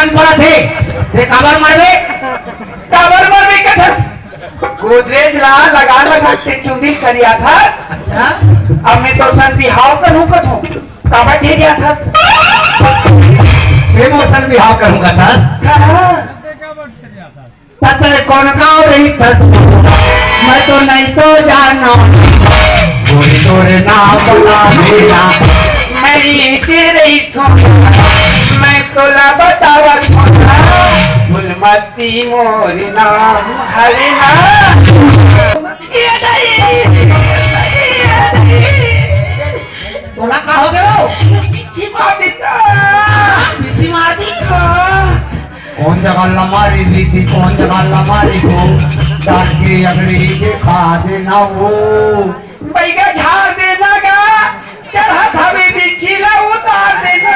अनपढ़ थे ते काबर मरबे कथस गोदरेज ला लगा के चुंदी करिया था। अच्छा अब मैं तो सन बिहाव करूं कथो काबर ठेरिया था मैं मोसन बिहाव करूंगा था तब कौन गाँव रही थस मैं तो नहीं तो जाना गोरी तोरे नाम बना देना मैं तेरे थो मैं तोला बतावा फुलमती मोरी नाम हरे तोला का हो गए पीछे मार दी कौन जगह लमारी ली थी कौन जगह लमारी को डाल के अगली देखा देना वो बैगा झाड़ देना गा चढ़ा था बिछी ला उतार देना।